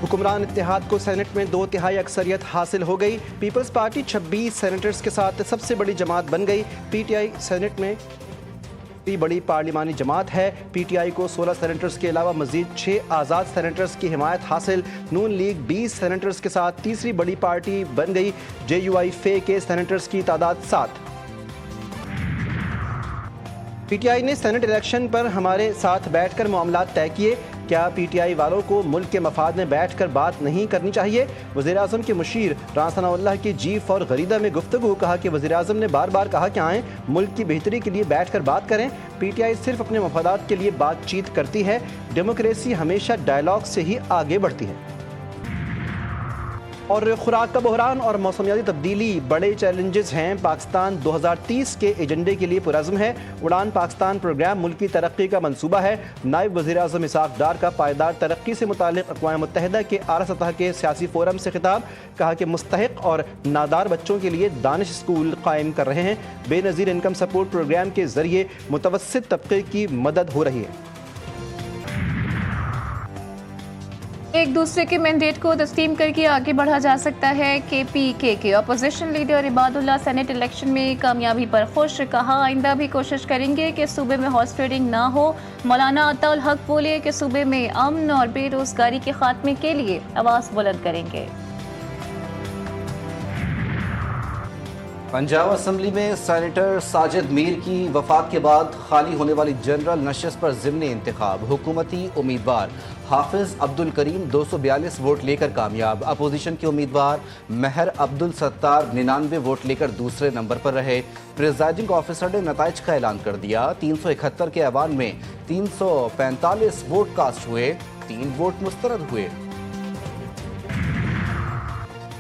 حکمران اتحاد کو سینٹ میں 2/3 اکثریت حاصل ہو گئی۔ پیپلز پارٹی 26 سینیٹرز کے ساتھ سب سے بڑی جماعت بن گئی۔ پی ٹی آئی سینٹ میں بڑی پارلیمانی جماعت ہے۔ پی ٹی آئی کو 16 سینیٹرز کے علاوہ مزید 6 آزاد سینیٹرز کی حمایت حاصل۔ نون لیگ 20 سینیٹرز کے ساتھ تیسری بڑی پارٹی بن گئی۔ جے یو آئی فے کے سینیٹرز کی تعداد 7۔ پی ٹی آئی نے سینٹ الیکشن پر ہمارے ساتھ بیٹھ کر معاملات طے کیے۔ کیا پی ٹی آئی والوں کو ملک کے مفاد میں بیٹھ کر بات نہیں کرنی چاہیے؟ وزیر اعظم کے مشیر رانا ثناء اللہ کی جیف اور غریدہ میں گفتگو۔ کہا کہ وزیر اعظم نے بار بار کہا کہ آئیں ملک کی بہتری کے لیے بیٹھ کر بات کریں۔ پی ٹی آئی صرف اپنے مفادات کے لیے بات چیت کرتی ہے۔ ڈیموکریسی ہمیشہ ڈائیلاگ سے ہی آگے بڑھتی ہے۔ اور خوراک کا بحران اور موسمیاتی تبدیلی بڑے چیلنجز ہیں۔ پاکستان 2030 کے ایجنڈے کے لیے پرعزم ہے۔ اڑان پاکستان پروگرام ملکی ترقی کا منصوبہ ہے۔ نائب وزیر اعظم اسحاق ڈار کا پائیدار ترقی سے متعلق اقوام متحدہ کے اعلیٰ سطح کے سیاسی فورم سے خطاب۔ کہا کہ مستحق اور نادار بچوں کے لیے دانش اسکول قائم کر رہے ہیں۔ بے نظیر انکم سپورٹ پروگرام کے ذریعے متوسط طبقے کی مدد ہو رہی ہے۔ ایک دوسرے کے مینڈیٹ کو تسلیم کر کے آگے بڑھا جا سکتا ہے۔ کے پی کے اپوزیشن لیڈر عباد اللہ سینٹ الیکشن میں کامیابی پر خوش۔ کہا آئندہ بھی کوشش کریں گے کہ صوبے میں ہارس ٹریڈنگ نہ ہو۔ مولانا عطا الحق بولے کہ صوبے میں امن اور بے روزگاری کے خاتمے کے لیے آواز بلند کریں گے۔ پنجاب اسمبلی میں سینیٹر ساجد میر کی وفات کے بعد خالی ہونے والی جنرل نشست پر ضمنی انتخاب۔ حکومتی امیدوار حافظ عبد الکریم 242 ووٹ لے کر کامیاب۔ اپوزیشن کے امیدوار مہر عبد الستار 99 ووٹ لے کر دوسرے نمبر پر رہے۔ پریزائڈنگ آفیسر نے نتائج کا اعلان کر دیا۔ 371 کے ایوان میں 345 ووٹ کاسٹ ہوئے، 3 ووٹ مسترد ہوئے۔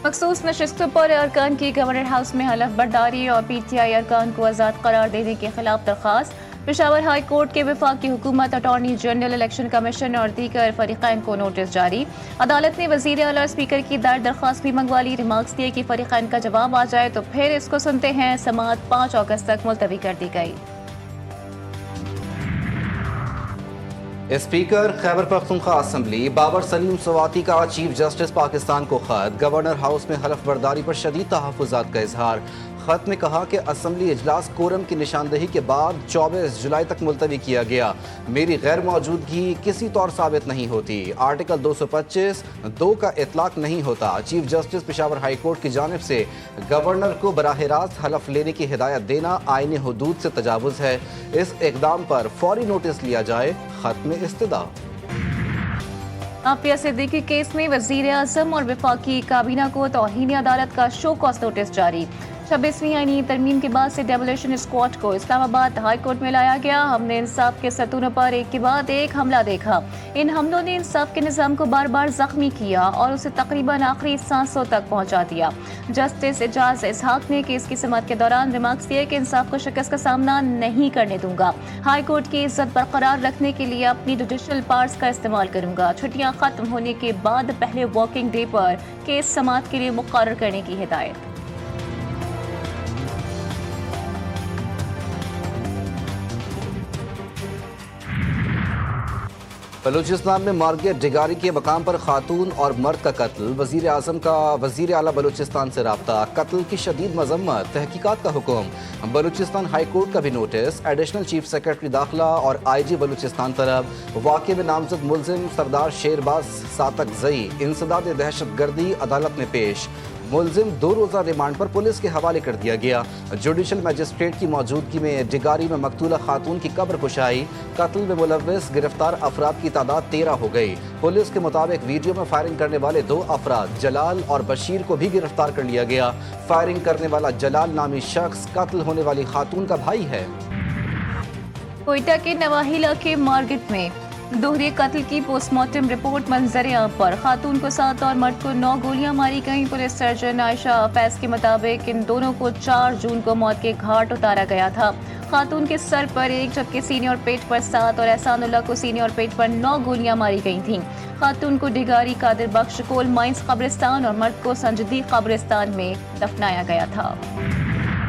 مخصوص نشستوں پر ارکان کی گورنر ہاؤس میں حلف برداری اور پی ٹی آئی ارکان کو آزاد قرار دینے کے خلاف درخواست۔ پشاور ہائی کورٹ کے وفاقی حکومت، اٹارنی جنرل، الیکشن کمیشن اور دیگر فریقین کو نوٹس جاری۔ عدالت نے وزیر اعلیٰ اسپیکر کی دائر درخواست بھی منگوا لی۔ ریمارکس دیے کہ فریقین کا جواب آ جائے تو پھر اس کو سنتے ہیں۔ سماعت 5 اگست تک ملتوی کر دی گئی۔ اسپیکر خیبر پختونخوا اسمبلی بابر سلیم سواتی کا چیف جسٹس پاکستان کو خط۔ گورنر ہاؤس میں حلف برداری پر شدید تحفظات کا اظہار۔ خط میں کہا کہ اسمبلی اجلاس کورم کی نشاندہی کے بعد 24 جولائی تک ملتوی کیا گیا۔ میری غیر موجودگی کسی طور ثابت نہیں ہوتی۔ آرٹیکل 225(2) کا اطلاق نہیں ہوتا۔ Chief justice Peshawar high court کی جانب سے گورنر کو براہ راست حلف لینے کی ہدایت دینا آئینی حدود سے تجاوز ہے۔ اس اقدام پر فوری نوٹس لیا جائے۔ خط میں استدعا۔ عافیہ صدیقی کیس میں وزیر اعظم اور وفاقی کابینہ کو توہین عدالت کا شو کاز نوٹس جاری۔ 26ویں آئینی ترمیم کے بعد سے ڈیمولیشن اسکواڈ کو اسلام آباد ہائی کورٹ میں لایا گیا۔ ہم نے انصاف کے ستونوں پر ایک کے بعد ایک حملہ دیکھا۔ ان حملوں نے انصاف کے نظام کو بار بار زخمی کیا اور اسے تقریباً آخری سانسوں تک پہنچا دیا۔ جسٹس اعجاز اسحاق نے کیس کی سماعت کے دوران ریمارکس دیے کہ انصاف کو شکست کا سامنا نہیں کرنے دوں گا۔ ہائی کورٹ کی عزت برقرار رکھنے کے لیے اپنی جوڈیشل پاورز کا استعمال کروں گا۔ چھٹیاں ختم ہونے کے بعد پہلے ورکنگ ڈے پر کیس سماعت کے لیے مقرر کرنے کی ہدایت۔ بلوچستان میں مارگیٹ ڈگاری کے مقام پر خاتون اور مرد کا قتل۔ وزیر اعظم کا وزیر اعلیٰ بلوچستان سے رابطہ۔ قتل کی شدید مذمت، تحقیقات کا حکم۔ بلوچستان ہائی کورٹ کا بھی نوٹس۔ ایڈیشنل چیف سیکرٹری داخلہ اور آئی جی بلوچستان طرف۔ واقعے میں نامزد ملزم سردار شیرباز ساتک زئی انسداد دہشت گردی عدالت میں پیش۔ ملزم 2 روزہ ریمانڈ پر پولیس کے حوالے کر دیا گیا۔ جوڈیشل مجسٹریٹ کی موجودگی میں ڈگاری میں مقتولہ خاتون کی قبر کشائی۔ قتل میں ملوث گرفتار افراد کی تعداد 13 ہو گئی۔ پولیس کے مطابق ویڈیو میں فائرنگ کرنے والے 2 افراد جلال اور بشیر کو بھی گرفتار کر لیا گیا۔ فائرنگ کرنے والا جلال نامی شخص قتل ہونے والی خاتون کا بھائی ہے۔ کوئٹہ کے نواحی علاقے مارگٹ میں دوہرے قتل کی پوسٹ مارٹم رپورٹ منظر عام پر۔ خاتون کو 7 اور مرد کو 9 گولیاں ماری گئیں۔ پولیس سرجن عائشہ فیض کے مطابق ان دونوں کو 4 جون کو موت کے گھاٹ اتارا گیا تھا۔ خاتون کے سر پر 1 جبکہ سینے اور پیٹ پر 7 اور احسان اللہ کو سینے اور پیٹ پر 9 گولیاں ماری گئی تھیں۔ خاتون کو ڈگاری قادر بخش کول مائنز قبرستان اور مرد کو سنجدی قبرستان میں دفنایا گیا تھا۔